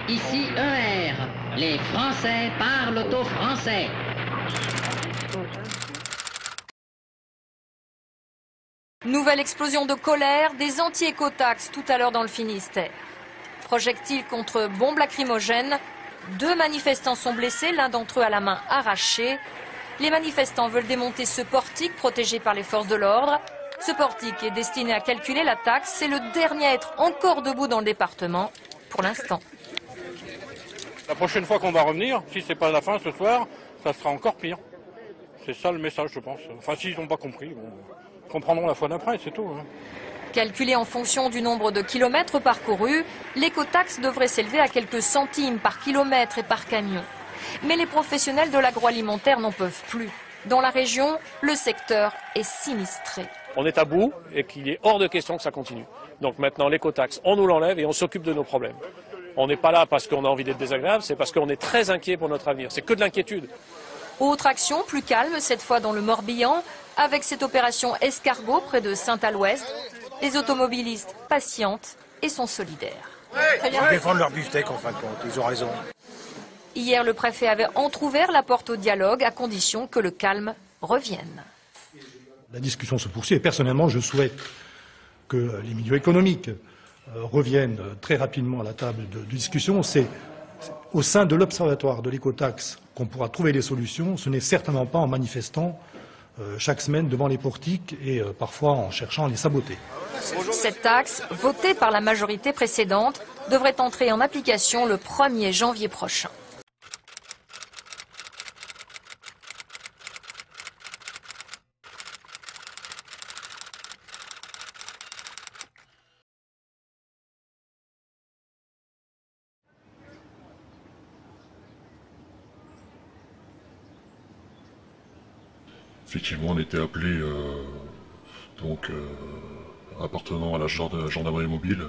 Ici ER. Les Français parlent aux Français. Nouvelle explosion de colère, des anti-écotaxes tout à l'heure dans le Finistère. Projectiles contre bombes lacrymogènes. 2 manifestants sont blessés, l'un d'entre eux a la main arrachée. Les manifestants veulent démonter ce portique protégé par les forces de l'ordre. Ce portique est destiné à calculer la taxe. C'est le dernier à être encore debout dans le département, pour l'instant. La prochaine fois qu'on va revenir, si c'est pas la fin ce soir, ça sera encore pire. C'est ça le message, je pense. Enfin, s'ils n'ont pas compris, bon, ils comprendront la fois d'après, c'est tout. Hein. Calculé en fonction du nombre de kilomètres parcourus, l'écotaxe devrait s'élever à quelques centimes par kilomètre et par camion. Mais les professionnels de l'agroalimentaire n'en peuvent plus. Dans la région, le secteur est sinistré. On est à bout et qu'il est hors de question que ça continue. Donc maintenant, l'écotaxe, on nous l'enlève et on s'occupe de nos problèmes. On n'est pas là parce qu'on a envie d'être désagréable, c'est parce qu'on est très inquiet pour notre avenir. C'est que de l'inquiétude. Autre action, plus calme, cette fois dans le Morbihan, avec cette opération Escargot près de Saint-Aloès. Les automobilistes patientent et sont solidaires. Ils défendent leur beefsteak en fin de compte, ils ont raison. Hier, le préfet avait entrouvert la porte au dialogue à condition que le calme revienne. La discussion se poursuit et personnellement, je souhaite que les milieux économiques reviennent très rapidement à la table de discussion. C'est au sein de l'observatoire de l'écotaxe qu'on pourra trouver des solutions. Ce n'est certainement pas en manifestant chaque semaine devant les portiques et parfois en cherchant à les saboter. Cette taxe, votée par la majorité précédente, devrait entrer en application le 1er janvier prochain. Effectivement, on était appelé, appartenant à la gendarmerie mobile,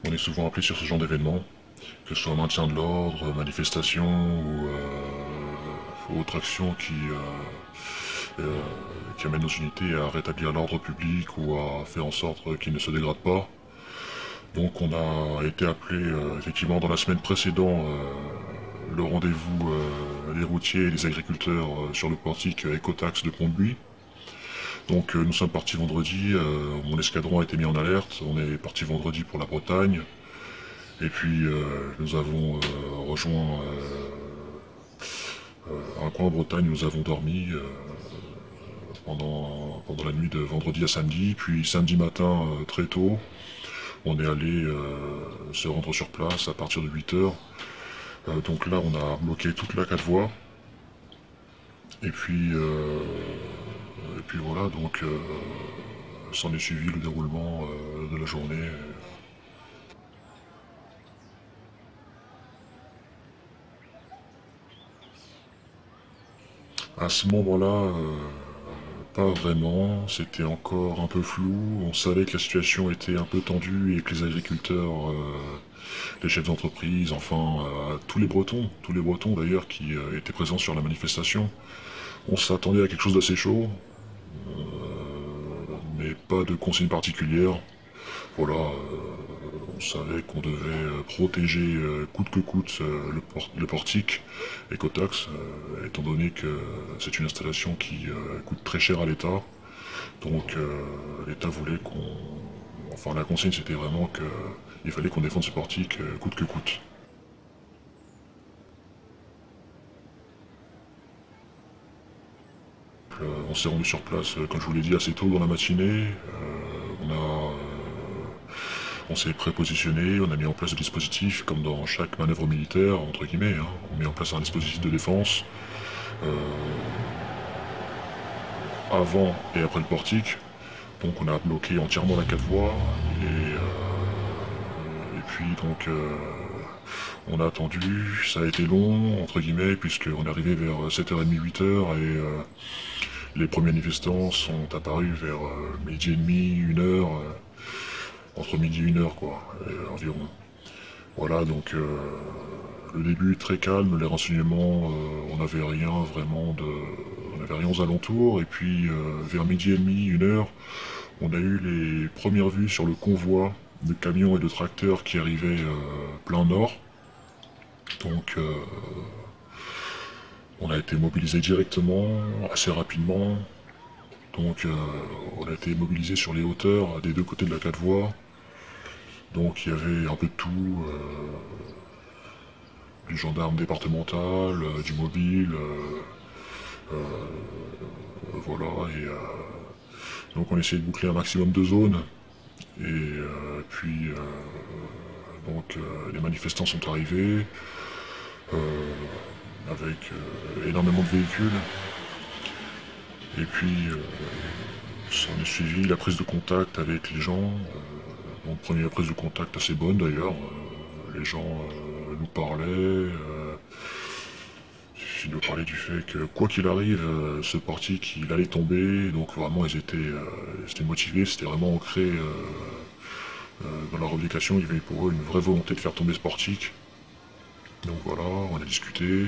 on est souvent appelé sur ce genre d'événement, que ce soit maintien de l'ordre, manifestation ou autre action qui amène nos unités à rétablir l'ordre public ou à faire en sorte qu'il ne se dégrade pas. Donc on a été appelé effectivement dans la semaine précédente le rendez-vous des routiers et des agriculteurs sur le portique écotaxe de Pont-de-Buis. Donc nous sommes partis vendredi, mon escadron a été mis en alerte, on est parti vendredi pour la Bretagne. Et puis nous avons rejoint un coin en Bretagne, nous avons dormi pendant la nuit de vendredi à samedi. Puis samedi matin très tôt, on est allé se rendre sur place à partir de 8 h. Donc là on a bloqué toute la 4 voies. Et puis voilà, donc s'en est suivi le déroulement de la journée. À ce moment-là, pas vraiment, c'était encore un peu flou, on savait que la situation était un peu tendue et que les agriculteurs, les chefs d'entreprise, enfin tous les Bretons d'ailleurs qui étaient présents sur la manifestation, on s'attendait à quelque chose d'assez chaud, mais pas de consignes particulières. Voilà, on savait qu'on devait protéger coûte que coûte le portique écotaxe, étant donné que c'est une installation qui coûte très cher à l'État. Donc l'État voulait qu'on... Enfin la consigne c'était vraiment qu'il fallait qu'on défende ce portique coûte que coûte. On s'est rendu sur place, comme je vous l'ai dit, assez tôt dans la matinée. On s'est prépositionné, on a mis en place des dispositifs, comme dans chaque manœuvre militaire, entre guillemets. Hein. On met en place un dispositif de défense avant et après le portique. Donc on a bloqué entièrement la 4 voies. Et puis donc on a attendu, ça a été long, entre guillemets, puisqu'on est arrivé vers 7h30, 8h et les premiers manifestants sont apparus vers midi et demi, 1h. Entre midi et 1h quoi, environ. Voilà, donc le début très calme, les renseignements, on n'avait rien vraiment on n'avait rien aux alentours, et puis vers midi et demi, 1h, on a eu les premières vues sur le convoi de camions et de tracteurs qui arrivaient plein nord. Donc on a été mobilisé directement, assez rapidement. Donc on a été mobilisé sur les hauteurs des deux côtés de la 4 voies. Donc il y avait un peu de tout, du gendarme départemental, du mobile, voilà. Et donc on essayait de boucler un maximum de zones. Et puis donc les manifestants sont arrivés avec énormément de véhicules. Et puis s'en est suivi la prise de contact avec les gens. Donc première prise de contact assez bonne d'ailleurs. Les gens nous parlaient. Il nous parlait du fait que quoi qu'il arrive, ce portique il allait tomber. Donc vraiment ils étaient motivés, c'était vraiment ancré dans leur revendication. Il y avait pour eux une vraie volonté de faire tomber ce portique. Donc voilà, on a discuté.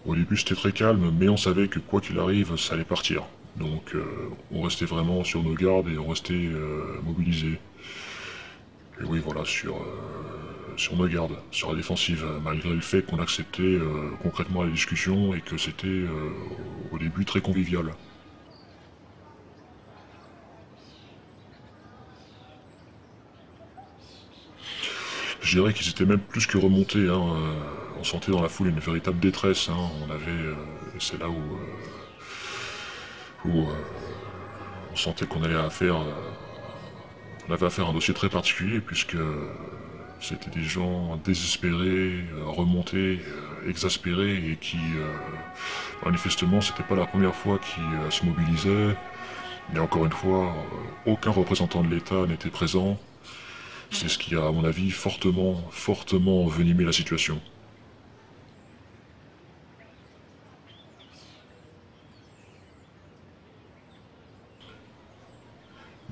Au début c'était très calme, mais on savait que quoi qu'il arrive, ça allait partir. Donc on restait vraiment sur nos gardes et on restait mobilisés. Et oui voilà, sur nos gardes, sur la défensive, malgré le fait qu'on acceptait concrètement la discussion et que c'était au début très convivial. Je dirais qu'ils étaient même plus que remontés, hein. On sentait dans la foule une véritable détresse, hein. C'est là où on sentait qu'on avait affaire à un dossier très particulier, puisque c'était des gens désespérés, remontés, exaspérés, et qui, manifestement, c'était pas la première fois qu'ils se mobilisaient. Mais encore une fois, aucun représentant de l'État n'était présent. C'est ce qui a, à mon avis, fortement envenimé la situation.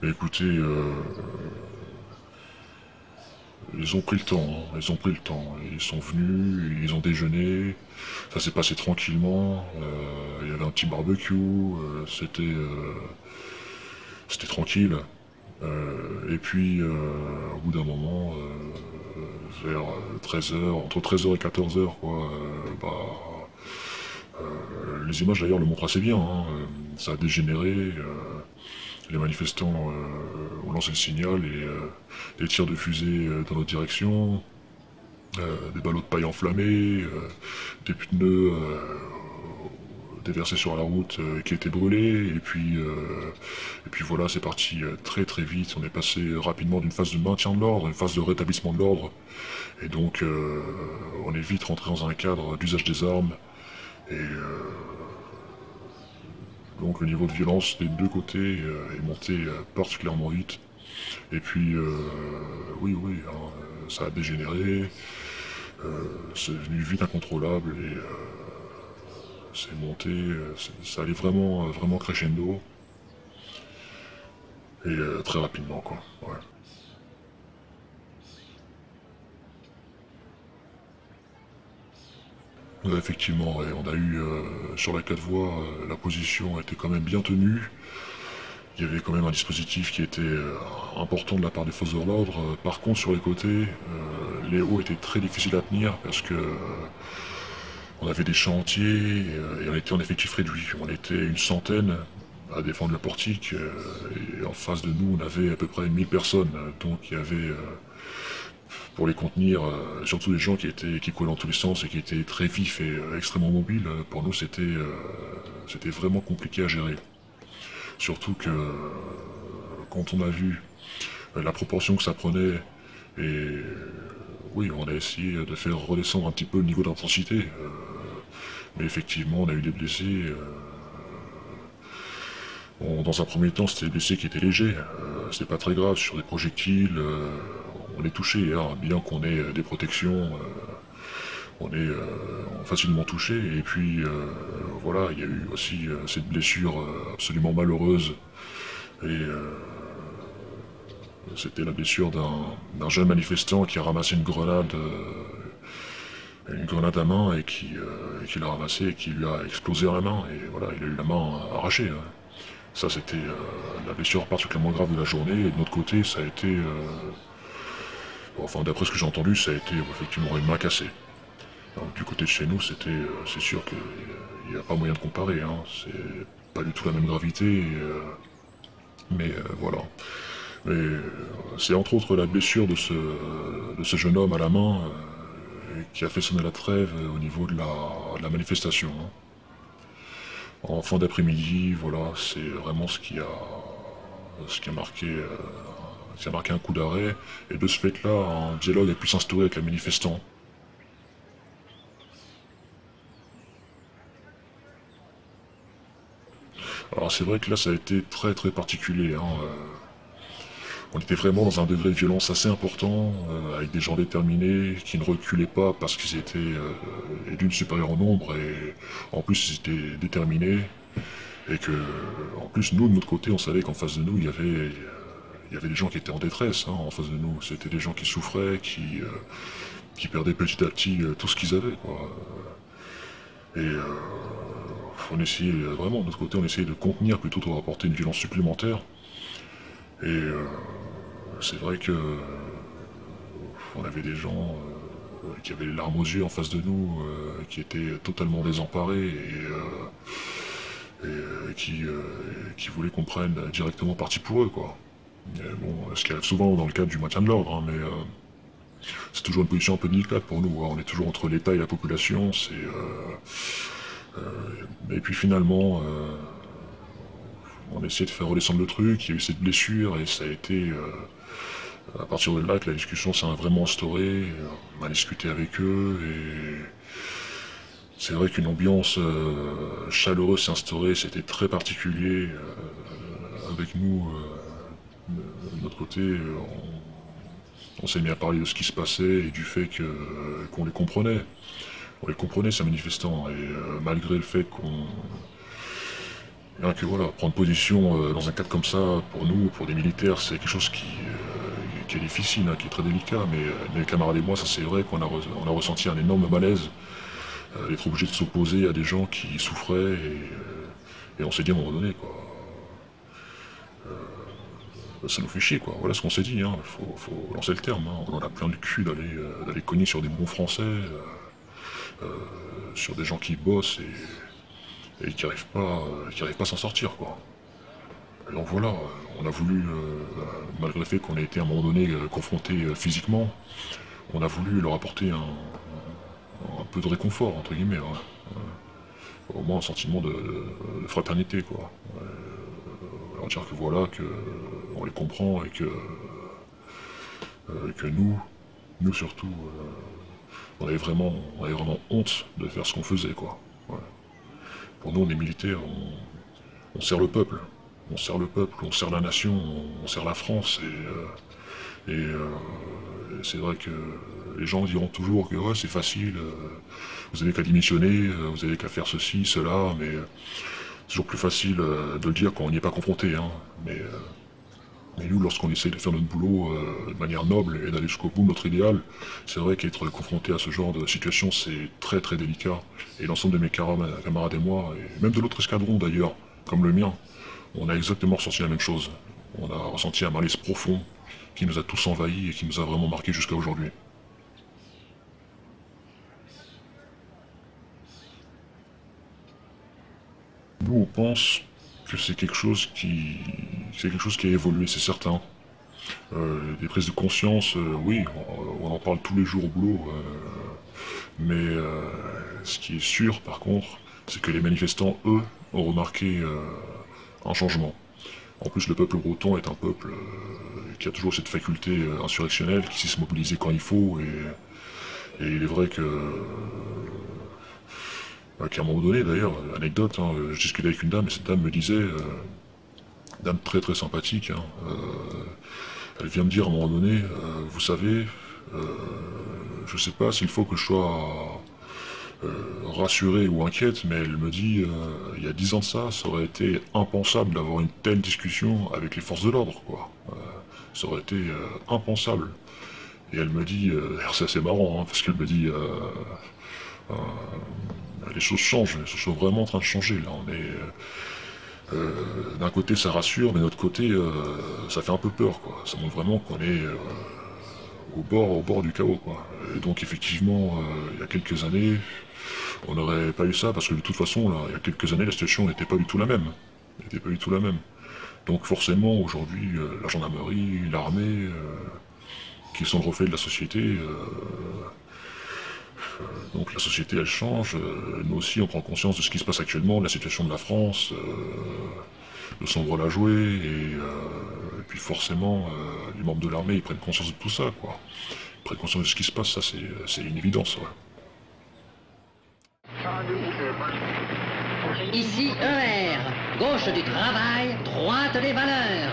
Mais écoutez, ils ont pris le temps, hein, ils ont pris le temps. Ils sont venus, ils ont déjeuné, ça s'est passé tranquillement, il y avait un petit barbecue, c'était tranquille. Et puis, au bout d'un moment, vers 13h, entre 13h et 14h, quoi, les images d'ailleurs le montrent assez bien, hein, ça a dégénéré. Les manifestants ont lancé le signal et des tirs de fusée dans notre direction, des ballots de paille enflammés, des pneus déversés sur la route qui étaient brûlés, et puis voilà, c'est parti très très vite. On est passé rapidement d'une phase de maintien de l'ordre à une phase de rétablissement de l'ordre, et donc on est vite rentré dans un cadre d'usage des armes, et donc le niveau de violence des deux côtés est monté particulièrement vite. Et puis, oui, hein, ça a dégénéré, c'est devenu vite incontrôlable, et c'est monté, ça allait vraiment crescendo, et très rapidement, quoi. Ouais. Effectivement, ouais, on a eu sur la 4 voies, la position était quand même bien tenue. Il y avait quand même un dispositif qui était important de la part des forces de l'ordre. Par contre, sur les côtés, les hauts étaient très difficiles à tenir parce que on avait des chantiers et on était en effectif réduit. On était une centaine à défendre le portique, et en face de nous, on avait à peu près 1000 personnes. Donc il y avait, pour les contenir, surtout des gens qui coulaient dans tous les sens et qui étaient très vifs et extrêmement mobiles. Pour nous, c'était vraiment compliqué à gérer. Surtout que quand on a vu la proportion que ça prenait, et oui, on a essayé de faire redescendre un petit peu le niveau d'intensité, mais effectivement on a eu des blessés. Dans un premier temps, c'était des blessés qui étaient légers, c'était pas très grave, sur des projectiles, on est touché, hein, bien qu'on ait des protections, on est facilement touché. Et puis voilà, il y a eu aussi cette blessure absolument malheureuse, et c'était la blessure d'un jeune manifestant qui a ramassé une grenade à main, et qui l'a ramassée et qui lui a explosé dans la main, et voilà, il a eu la main arrachée, hein. Ça, c'était la blessure particulièrement grave de la journée. Et de notre côté, ça a été, enfin d'après ce que j'ai entendu, ça a été effectivement une main cassée. Donc, du côté de chez nous, c'est sûr qu'il n'y a pas moyen de comparer, hein. C'est pas du tout la même gravité, mais voilà. Mais c'est entre autres la blessure de ce jeune homme à la main qui a fait sonner la trêve au niveau de la manifestation, hein. En fin d'après-midi, voilà, c'est vraiment ce qui a marqué un coup d'arrêt, et de ce fait-là, un dialogue a pu s'instaurer avec les manifestants. Alors c'est vrai que là ça a été très très particulier, hein. On était vraiment dans un degré de violence assez important, avec des gens déterminés qui ne reculaient pas parce qu'ils étaient d'une supérieure en nombre, et en plus ils étaient déterminés, et que en plus nous de notre côté on savait qu'en face de nous il y avait des gens qui étaient en détresse, hein, en face de nous. C'était des gens qui souffraient, qui perdaient petit à petit tout ce qu'ils avaient, quoi. Et on essayait vraiment, de notre côté, on essayait de contenir plutôt que de rapporter une violence supplémentaire. Et c'est vrai que on avait des gens qui avaient les larmes aux yeux en face de nous, qui étaient totalement désemparés et qui voulaient qu'on prenne directement parti pour eux, quoi. Bon, ce qui arrive souvent dans le cadre du maintien de l'ordre, hein, mais c'est toujours une position un peu délicate pour nous, hein. On est toujours entre l'État et la population. Et puis finalement, on a essayé de faire redescendre le truc. Il y a eu cette blessure et ça a été à partir de là que la discussion s'est vraiment instaurée. On a discuté avec eux et c'est vrai qu'une ambiance chaleureuse s'est instaurée. C'était très particulier avec nous. De notre côté, on s'est mis à parler de ce qui se passait et du fait qu'on les comprenait. On les comprenait, ces manifestants, et malgré le fait que voilà, prendre position dans un cadre comme ça, pour nous, pour des militaires, c'est quelque chose qui est difficile, hein, qui est très délicat, mais mes camarades et moi, ça c'est vrai qu'on a ressenti un énorme malaise d'être obligé de s'opposer à des gens qui souffraient, et on s'est dit à un moment donné, quoi. Ça nous fait chier, quoi. Voilà ce qu'on s'est dit, hein. Faut lancer le terme, hein. On en a plein le cul d'aller cogner sur des bons Français, sur des gens qui bossent et qui n'arrivent pas à s'en sortir, quoi. Et donc voilà, on a voulu, malgré le fait qu'on ait été à un moment donné confrontés physiquement, on a voulu leur apporter un peu de réconfort, entre guillemets, hein. Au moins un sentiment de fraternité, quoi. Leur dire que voilà, on les comprend et que nous surtout, on avait vraiment honte de faire ce qu'on faisait, quoi. Ouais. Pour nous, on est militaires, on sert le peuple, on sert la nation, on sert la France, et c'est vrai que les gens diront toujours que ouais, c'est facile, vous avez qu'à démissionner, vous avez qu'à faire ceci, cela, mais c'est toujours plus facile de le dire quand on n'y est pas confronté, hein. Mais nous, lorsqu'on essaye de faire notre boulot de manière noble et d'aller jusqu'au bout de notre idéal, c'est vrai qu'être confronté à ce genre de situation, c'est très très délicat. Et l'ensemble de mes camarades et moi, et même de l'autre escadron d'ailleurs, comme le mien, on a exactement ressenti la même chose. On a ressenti un malaise profond qui nous a tous envahis et qui nous a vraiment marqués jusqu'à aujourd'hui. Nous, on pense que c'est quelque chose qui a évolué, c'est certain. Des prises de conscience, oui, on en parle tous les jours au boulot, mais ce qui est sûr, par contre, c'est que les manifestants, eux, ont remarqué un changement. En plus, le peuple breton est un peuple qui a toujours cette faculté insurrectionnelle, qui sait se mobiliser quand il faut, et il est vrai qu'à un moment donné, d'ailleurs, anecdote, hein, je discutais avec une dame et cette dame me disait, dame très très sympathique, hein, elle vient me dire à un moment donné, vous savez, je sais pas s'il faut que je sois rassurée ou inquiète, mais elle me dit, il y a 10 ans de ça, ça aurait été impensable d'avoir une telle discussion avec les forces de l'ordre, quoi. Ça aurait été impensable. Et elle me dit, c'est assez marrant, hein, parce qu'elle me dit, les choses changent, les choses sont vraiment en train de changer, là, on est... d'un côté ça rassure, mais de l'autre côté ça fait un peu peur, quoi. Ça montre vraiment qu'on est au bord du chaos, quoi. Donc effectivement, il y a quelques années, on n'aurait pas eu ça, parce que de toute façon, là, il y a quelques années, la situation n'était pas du tout la même. N'était pas du tout la même. Donc forcément, aujourd'hui, la gendarmerie, l'armée, qui sont le reflet de la société, donc la société, elle change. Nous aussi, on prend conscience de ce qui se passe actuellement, de la situation de la France, de son rôle à jouer, et puis forcément, les membres de l'armée, ils prennent conscience de tout ça, quoi. Ils prennent conscience de ce qui se passe, ça c'est une évidence, ouais. Ici ER, gauche du travail, droite des valeurs.